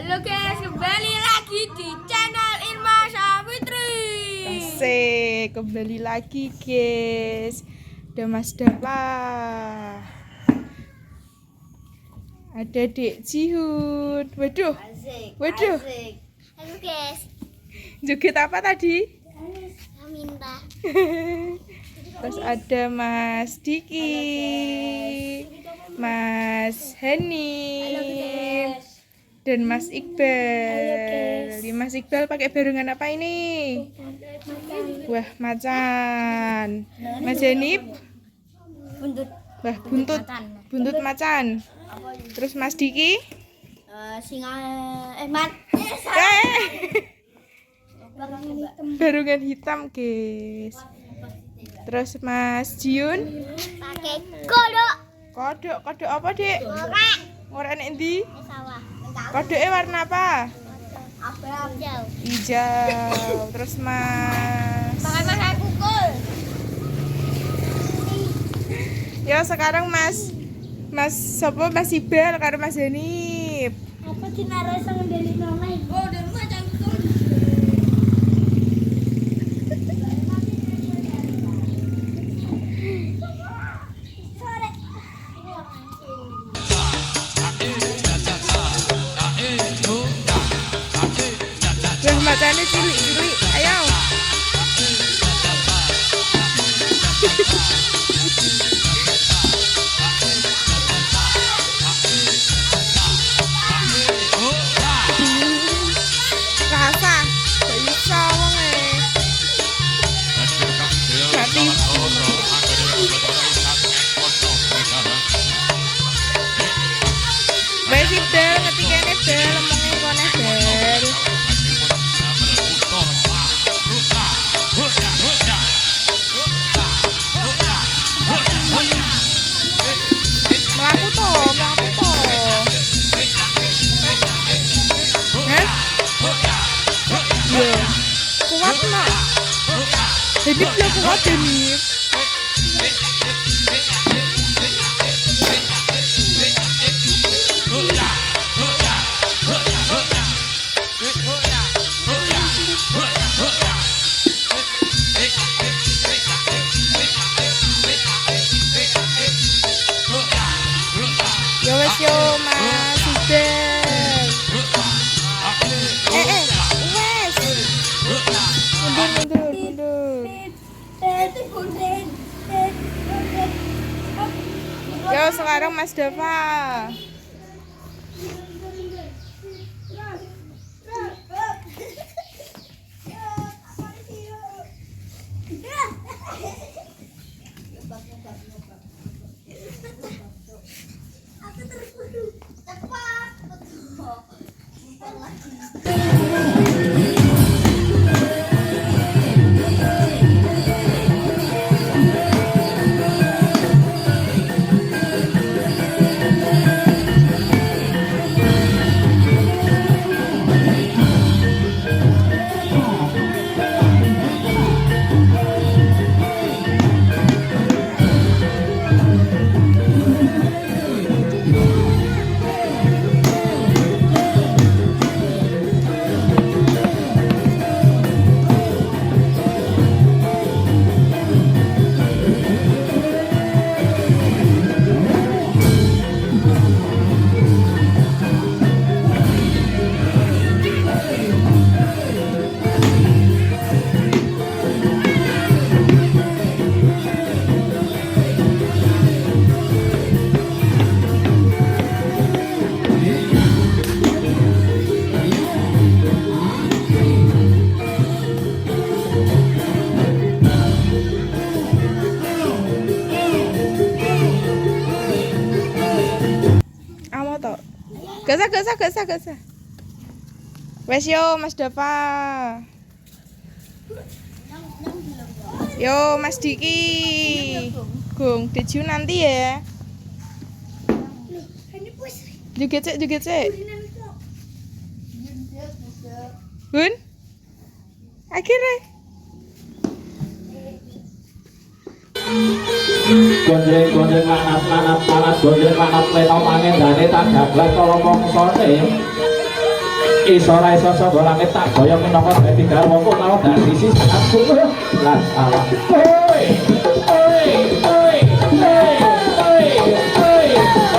Halo guys, kembali lagi di channel Irma Safitri. Asik, kembali lagi guys. Ada Mas Dapa, ada Dek Jihun. Waduh, Asik. waduh. Asik. Halo guys. Joget apa tadi? Minta. Terus ada Mas Diki, Mas Heni, dan Mas Iqbal. Ini Mas Iqbal pakai barengan apa ini? Wah, macan. Mas Heni, Buntut. wah, buntut macan. Terus Mas Diki, Singa mat. barengan hitam guys. Terus Mas Jiun Pakai kodok. kodok apa dek? Ngorek. Ngorek nek ndi? Sawah. Kodoknya warna apa? Abang. Hijau. Hijau. Terus Makan kukul. ya sekarang Mas sopo Mas Ibal karo Mas Hanif. Apa sih narasa ngendali nomai? Oh, dari rumah cangkul. Wah, macane cilik-cilik. Ayo. Rasa, kok iso wonge. Mati. Wes Ibal ketikane bel omongnya kone bel. Melaku toh. Hah? Iya. Kuat nak. Jadi dia kuat ini. Yo wes yo Mas Ibel. Wes. Mundur. Yo sekarang Mas Dava. Amo to. Gasa. Wes yo Mas Dava. Yo Mas Diki. Gung, Deju nanti ya. Joget sik. Bun. Akhirnya. Gonjreng lanat gonjreng lanat leno pangendane tak gaglas kala mongsone iso ra iso sanggo langit tak goyong minangka dadi garwaku utawa dadi sisi aku lan salah oi oi oi oi oi oi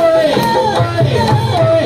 oi oi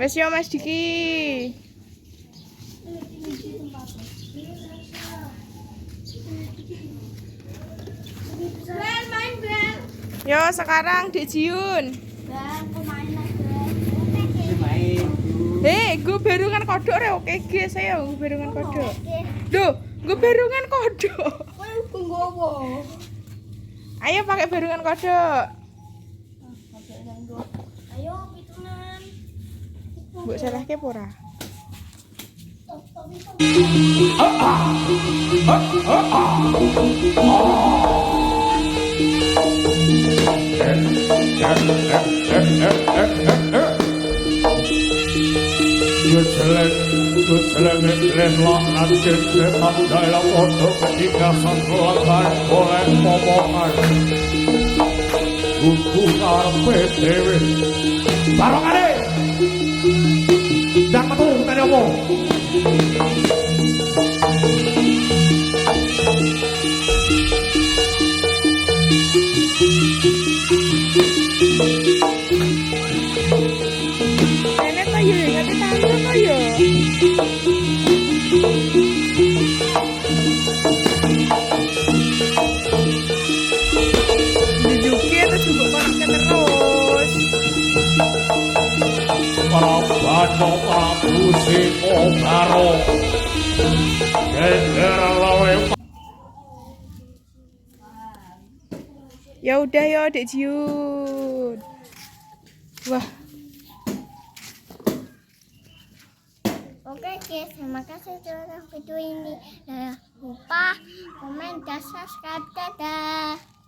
Wes yo Mas Diki. Bel, main bel. Yo sekarang Dek Jiun. Bel, aku main lagi. Hei, gue berungan kodok re oke guys, saya gue berungan kodok. Duh, gue berungan kodok. Ayo pakai berungan kodok. Ayo, pitungan. Mbok salahke apa ora? Lelah nanti tetap dalam untuk ketika sang pelanggan boleh momongan untuk RPTW barang ada dan betul tadi omong Nenek to yo, ngerti tangga to yo. Dijuki terus juga koneknya terus. Parabano prabusi obaro Gendera lawe Ya udah yo Dek Jiun. Wah, Oke guys, terima kasih sudah nonton video ini. Jangan lupa komen dan subscribe. Dadah.